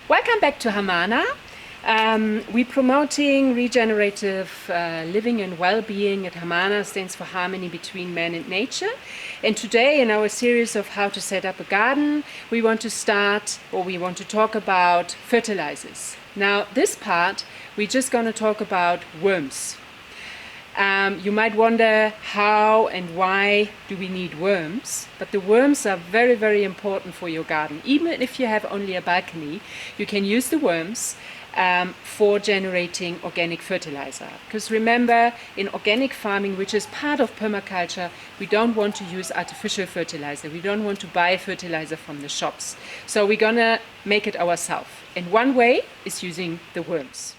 Welcome back to Hamana. We're promoting regenerative living and well-being at Hamana. Stands for harmony between man and nature. And today, in our series of how to set up a garden, we want to talk about fertilizers. Now, this part, we're just going to talk about worms. You might wonder how and why do we need worms, but the worms are very, very important for your garden. Even if you have only a balcony, you can use the worms for generating organic fertilizer. Because remember, in organic farming, which is part of permaculture, we don't want to use artificial fertilizer. We don't want to buy fertilizer from the shops. So we're gonna make it ourselves. And one way is using the worms.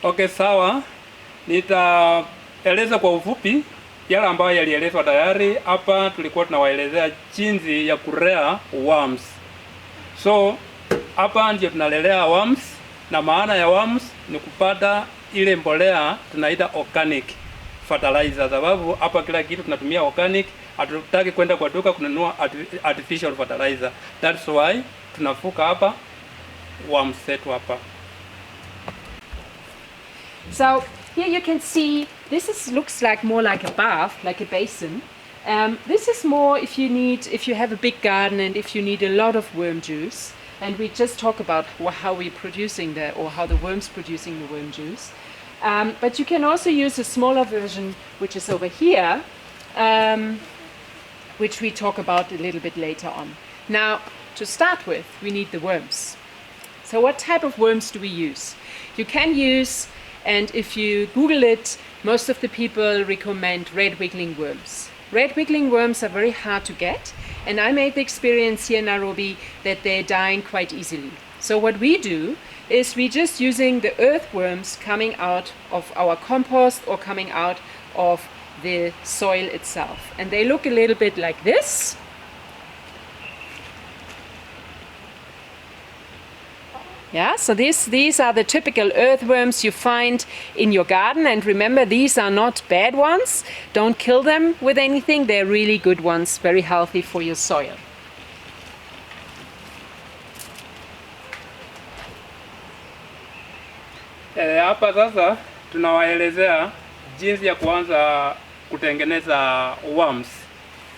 Okay, sawa. Nitaeleza kwa ufupi yale ambayo yalielezwa tayari. Hapa tulikuwa tunawaelezea jinsi ya kulea worms. So hapa ndio tunalelea worms, na maana ya worms ni kupata ile mbolea tunaita organic fertilizer, sababu hapa kila kitu tunatumia organic. Hatutaki kwenda kwa duka kununua artificial fertilizer. That's why tunafuka hapa worms zetu hapa. So here you can see this looks like more like a bath, like a basin. This is more if you have a big garden and if you need a lot of worm juice. And we just talk about how we're producing how the worms producing the worm juice. But you can also use a smaller version, which is over here, which we talk about a little bit later on. Now, to start with, we need the worms. So what type of worms do we use? You can use, and if you Google it, most of the people recommend red wiggling worms. Red wiggling worms are very hard to get, and I made the experience here in Nairobi that they're dying quite easily. So what we do is we're just using the earthworms coming out of our compost or coming out of the soil itself. And they look a little bit like this. Yeah, so these are the typical earthworms you find in your garden, and remember, these are not bad ones. Don't kill them with anything. They're really good ones, very healthy for your soil. Hapa sasa tunawaelezea jinsi ya kuanza kutengeneza worms.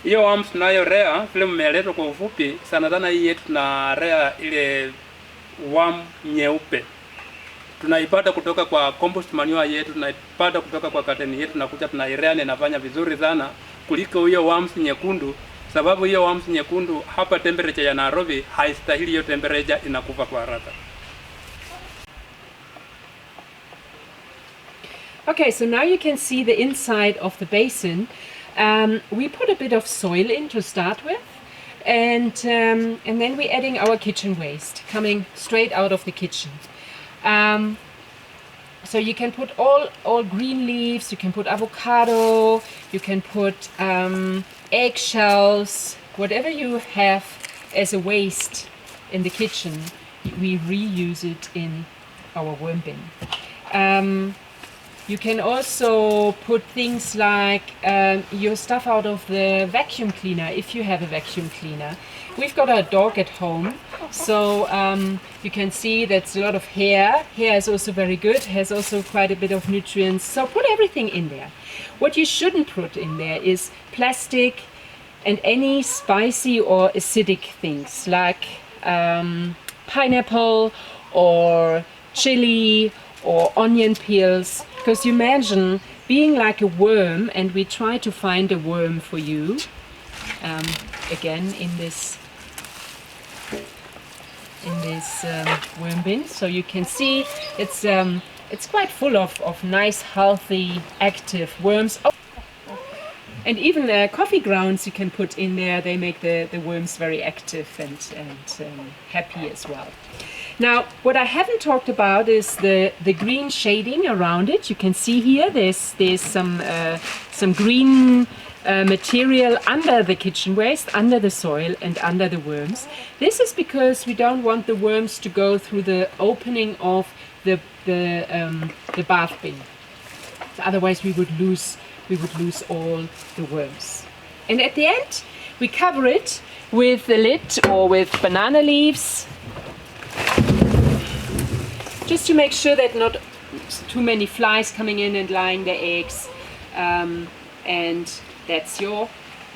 Hiyo worms tunayolea vile mmeelezwa kwa ufupi, sana sana hii yetu tunalea ile worm nyeupe. Tunaipata kutoka kwa compost manure yetu, tunaipata kutoka kwa garden yetu, na kuja tunailea na inafanya vizuri sana kuliko hiyo worms nyekundu, sababu hiyo worms nyekundu hapa temperature ya Nairobi haistahili, hiyo temperature inakufa kwa haraka. Okay, so now you can see the inside of the basin. We put a bit of soil in to start with. And then we're adding our kitchen waste coming straight out of the kitchen. So you can put all green leaves, you can put avocado, you can put eggshells, whatever you have as a waste in the kitchen, we reuse it in our worm bin. You can also put things like your stuff out of the vacuum cleaner, if you have a vacuum cleaner. We've got a dog at home, so you can see that's a lot of hair. Hair is also very good, has also quite a bit of nutrients, so put everything in there. What you shouldn't put in there is plastic and any spicy or acidic things like pineapple or chili or onion peels, because you imagine being like a worm, and we try to find a worm for you again in this worm bin. So you can see it's quite full of nice, healthy, active worms. Oh. And even coffee grounds you can put in there. They make the worms very active and happy as well. Now, what I haven't talked about is the green shading around it. You can see here there's some green material under the kitchen waste, under the soil and under the worms. This is because we don't want the worms to go through the opening of the bath bin. Otherwise we would lose all the worms. And at the end We cover it with the lid or with banana leaves, just to make sure that not too many flies coming in and laying their eggs. And that's your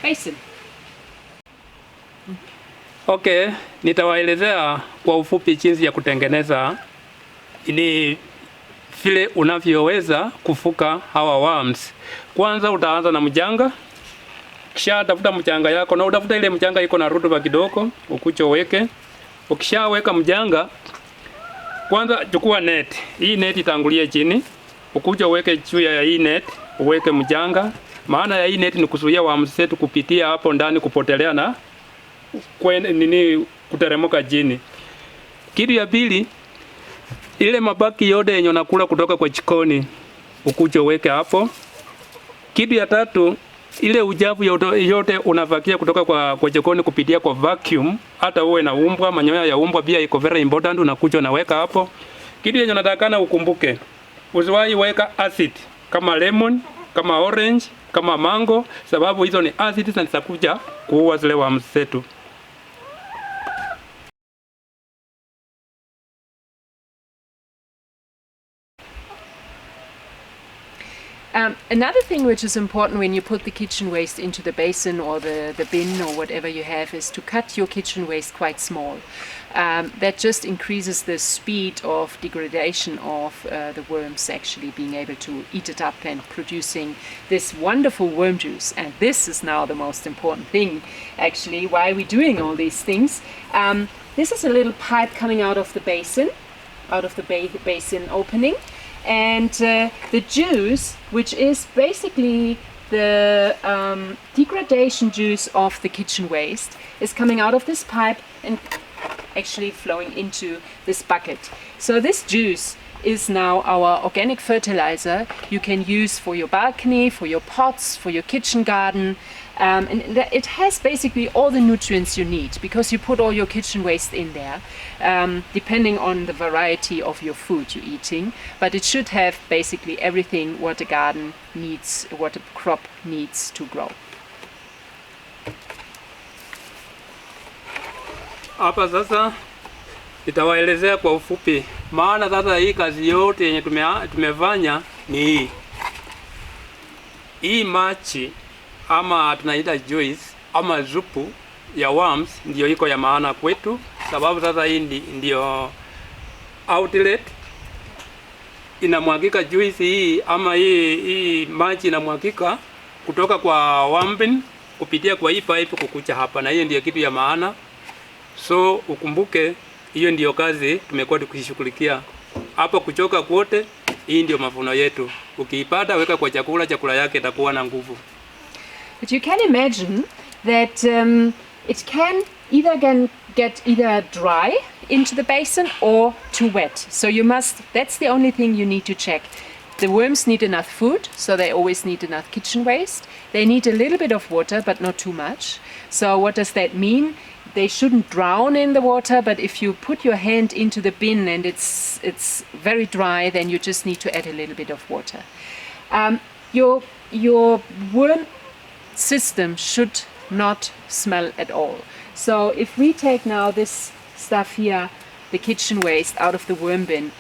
basin. Okay, nitawaelezea kwa ufupi jinsi ya kutengeneza ili vile unavyoweza kufuka hawa worms. Kwanza utaanza na mchanga. Kisha tafuta mchanga yako na utafuta ile mchanga iko na rutuba kidogo, ukucho weke. Ukishaweka mchanga, kwanza chukua net. Hii net itangulie chini. Ukucho weke juu ya hii net, uweke mchanga. Maana ya hii net ni kuzuia worms zetu kupitia hapo ndani kupotelea na kuteremuka chini. Kitu ya pili, ile mabaki yote yenye unakula kutoka kwa jikoni ukucho weke hapo. Kitu ya tatu, ile uchafu yote unafakia kutoka kwa jikoni kupitia kwa vacuum, hata uwe na umbwa, manyoya ya umbwa pia iko very important, unakuja unaweka hapo. Kitu yenye unatakana ukumbuke, usiwahi weka acid kama lemon, kama orange, kama mango, sababu hizo ni acid na zitakuja kuua zile worms zetu. Another thing which is important when you put the kitchen waste into the basin or the bin or whatever you have is to cut your kitchen waste quite small. That just increases the speed of degradation of the worms actually being able to eat it up and producing this wonderful worm juice. And this is now the most important thing actually, why we're doing all these things. This is a little pipe coming out of the basin, out of the basin opening. And the juice, which is basically the degradation juice of the kitchen waste, is coming out of this pipe and actually flowing into this bucket. So this juice is now our organic fertilizer you can use for your balcony, for your pots, for your kitchen garden. And it has basically all the nutrients you need because you put all your kitchen waste in there, depending on the variety of your food you're eating. But it should have basically everything what a garden needs, what a crop needs to grow. Hapa sasa nitawaelezea kwa ufupi, maana sasa hii kazi yote yenye tumefanya ni hii machi ama tunaita juice ama zupu ya worms ndio iko ya maana kwetu, sababu sasa hii ndio outlet inamwagika juice hii ama hii maji inamwagika kutoka kwa worm bin kupitia kwa hii pipe kukucha hapa, na hiyo ndio kitu ya maana. So ukumbuke hiyo ndio kazi tumekuwa tukishughulikia hapa, kuchoka kwote. Hii ndio mavuno yetu, ukiipata weka kwa chakula yake itakuwa na nguvu. But you can imagine that it can get either dry into the basin or too wet. So that's the only thing you need to check. The worms need enough food, so they always need enough kitchen waste. They need a little bit of water, but not too much. So what does that mean? They shouldn't drown in the water, but if you put your hand into the bin and it's very dry, then you just need to add a little bit of water. Your worm system should not smell at all. So if we take now this stuff here, the kitchen waste, out of the worm bin,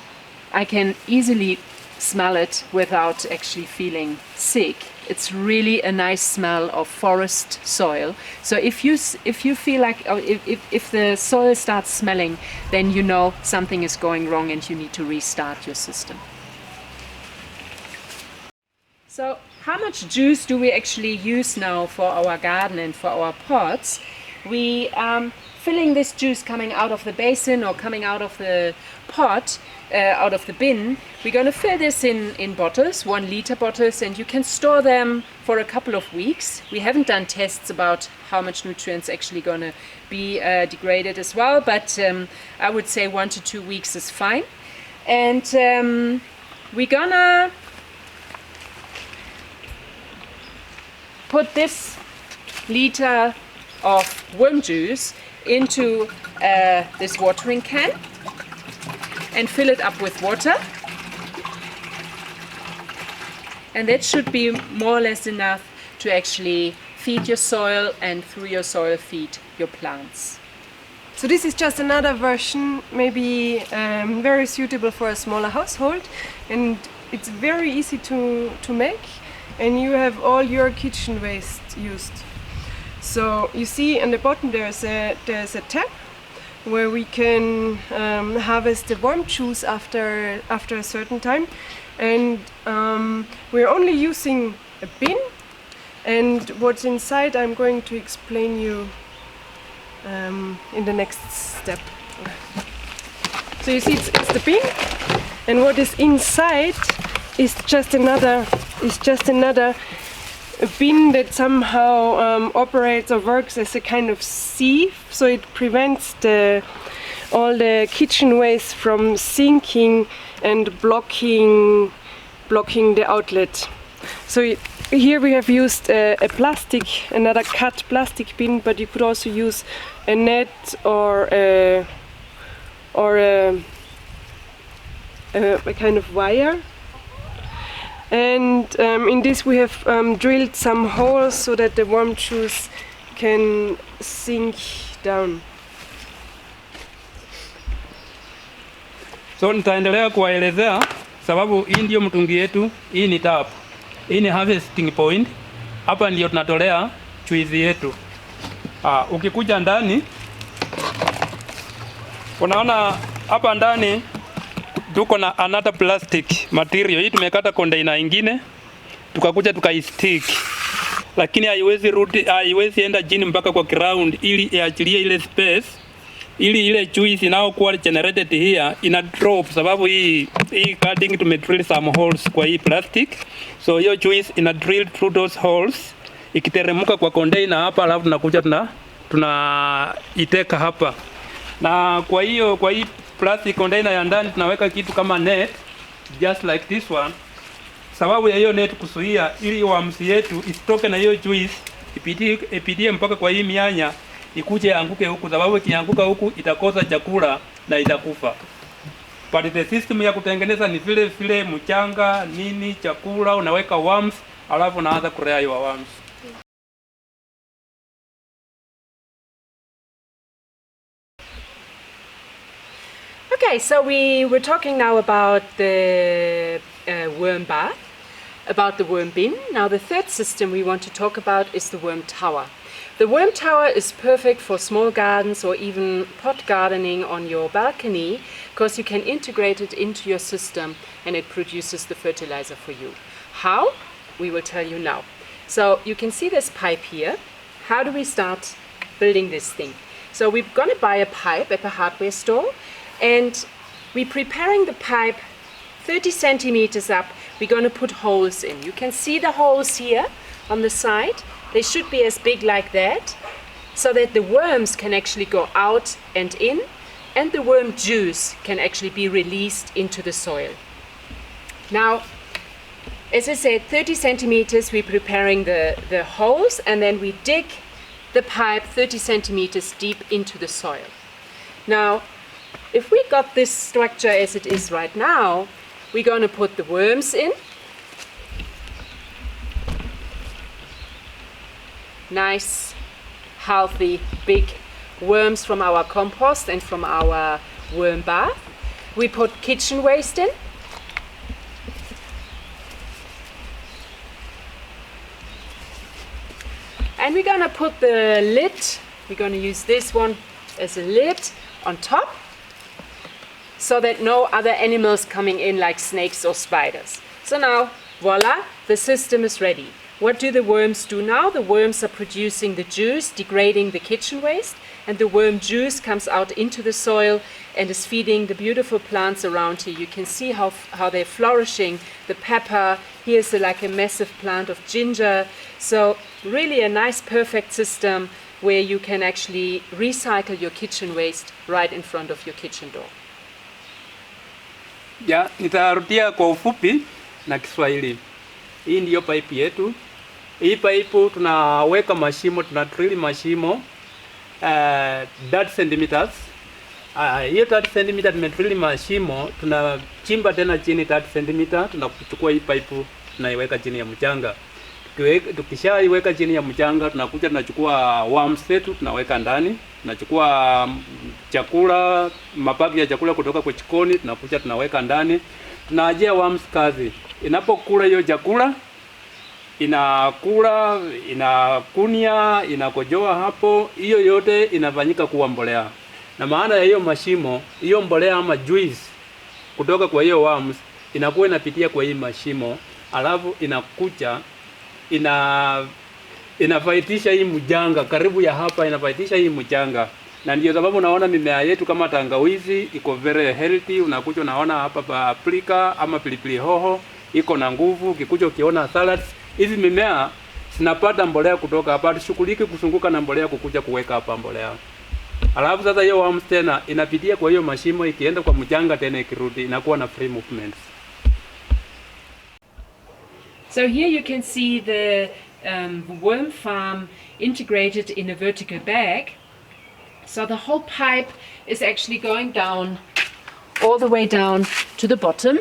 I can easily smell it without actually feeling sick. It's really a nice smell of forest soil. So if you feel like, or if the soil starts smelling, then you know something is going wrong and you need to restart your system. So how much juice do we actually use now for our garden and for our pots? We filling this juice coming out of the basin or coming out of the pot, out of the bin. We're going to fill this in bottles, 1 liter bottles, and you can store them for a couple of weeks. We haven't done tests about how much nutrients actually going to be degraded as well, but I would say 1 to 2 weeks is fine. And we're gonna put this liter of worm juice into this watering can and fill it up with water, and that should be more or less enough to actually feed feed your soil, and through your soil feed your plants. So this is just another version, maybe very suitable for a smaller household, and it's very easy to make, and you have all your kitchen waste used. So you see on the bottom there's a tap where we can harvest the worm juice after a certain time, and we're only using a bin, and what's inside I'm going to explain you in the next step. So you see it's the bin, and what is inside is just another bin that somehow operates or works as a kind of sieve, so it prevents all the kitchen waste from sinking and blocking the outlet. So here we have used another cut plastic bin, but you could also use a net or a kind of wire. And in this we have drilled some holes so that the worm juice can sink down. So nitaendelea kuwaelezea sababu hii ndio mtungi yetu, hii ni tap. Hii ni harvesting point. Hapa ndio tunatolea juice yetu. Ukikuja ndani unaona hapa ndani tuko na another plastic material. Hii tumekata container ingine tukakuja tukaistick, lakini haiwezi enda chini mpaka kwa ground ili iachilie ile space, ili ile juice inayokuwa generated here ina drop, sababu hii cutting tumedrill some holes kwa hii plastic, so hiyo juice ina drill through those holes ikiteremuka kwa container hapa, alafu tunakuja tuna iteka hapa. Na kwa hii plastic container ya ndani tunaweka kitu kama net, just like this one, sababu ya hiyo net kusuia ili worms yetu isitoke na hiyo juice ipitie mpaka kwa hii mianya ikuje anguke huku, sababu ikianguka huku itakosa chakula na itakufa. But the system ya kutengeneza ni vile mchanga nini chakula, unaweka worms alafu unaanza kulea your worms. Okay, so we were talking now about the worm bath, about the worm bin. Now the third system we want to talk about is the worm tower. The worm tower is perfect for small gardens or even pot gardening on your balcony, because you can integrate it into your system and it produces the fertilizer for you. How? We will tell you now. So you can see this pipe here. How do we start building this thing? So we're going to buy a pipe at the hardware store, and we're preparing the pipe 30 centimeters up. We're going to put holes in. You can see the holes here on the side. They should be as big like that, so that the worms can actually go out and in, and the worm juice can actually be released into the soil. Now, as I said, 30 centimeters, we're preparing the holes, and then we dig the pipe 30 centimeters deep into the soil. Now, if we got this structure as it is right now, we're going to put the worms in. Nice, healthy, big worms from our compost and from our worm bath. We put kitchen waste in. And we're going to put the lid, we're going to use this one as a lid on top, so that no other animals coming in like snakes or spiders. So now, voila, the system is ready. What do the worms do now? The worms are producing the juice, degrading the kitchen waste, and the worm juice comes out into the soil and is feeding the beautiful plants around here. You can see how they're flourishing. The pepper, here's like a massive plant of ginger. So really a nice, perfect system where you can actually recycle your kitchen waste right in front of your kitchen door. Ya, nitarudia kwa ufupi na Kiswahili. Hii ndiyo pipe yetu. Hii pipe tunaweka mashimo, tunadrill mashimo 30 centimeters. Hiyo 30 centimeter tumedrill mashimo, tunachimba tena chini 30 centimeter, tunakuchukua hii pipe tunaiweka chini ya mchanga. Tukishaiweka chini ya mchanga, tunakuja tunachukua worms zetu tunaweka ndani, tunachukua chakula, mabaki ya chakula kutoka kwa jikoni, tunakuja tunaweka ndani, tunaajia worms kazi. Inapokula hiyo chakula, inakula, inakunia, inakojoa hapo, hiyo yote inafanyika kuwa mbolea. Na maana ya hiyo mashimo, hiyo mbolea ama juice kutoka kwa hiyo worms inakuwa inapitia kwa hii mashimo, alafu inakuja inafaitisha hii mjanga karibu ya hapa, inafaitisha hii mjanga. Na ndio sababu unaona mimea yetu kama tangawizi iko very healthy. Unakuja unaona hapa paprika ama pilipili hoho iko na nguvu. Ukikuja ukiona salads, hizi mimea zinapata mbolea kutoka hapa. Tushughulike kusunguka na mbolea kukuja kuweka hapa mbolea. Alafu sasa hiyo worms tena inapitia kwa hiyo mashimo, ikienda kwa mjanga tena ikirudi, inakuwa na free movements. So here you can see the worm farm integrated in a vertical bag. So the whole pipe is actually going down, all the way down to the bottom.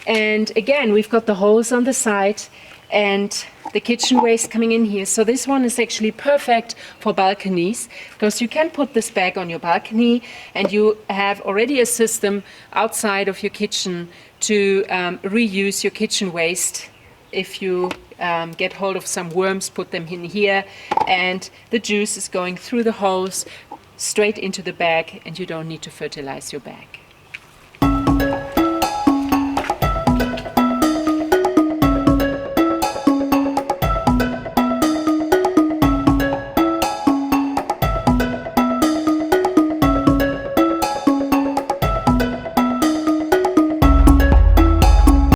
And again, we've got the holes on the side and the kitchen waste coming in here. So this one is actually perfect for balconies, because you can put this bag on your balcony and you have already a system outside of your kitchen to reuse your kitchen waste. If you get hold of some worms, put them in here, and the juice is going through the holes straight into the bag, and you don't need to fertilize your bag.